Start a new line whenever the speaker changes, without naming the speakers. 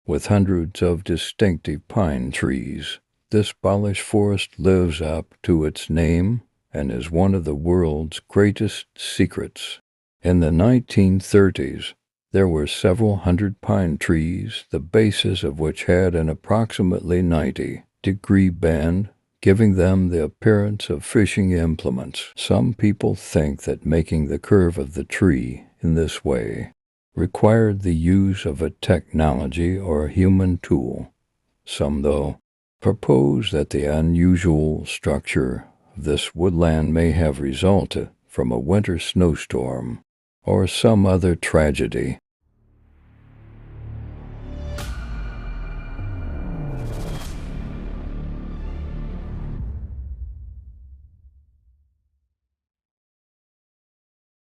with hundreds of distinctive pine trees. This polished forest lives up to its name and is one of the world's greatest secrets. In the 1930s, there were several hundred pine trees, the bases of which had an approximately 90-degree bend, giving them the appearance of fishing implements. Some people think that making the curve of the tree in this way required the use of a technology or a human tool. Some, though, propose that the unusual structure of this woodland may have resulted from a winter snowstorm or some other tragedy.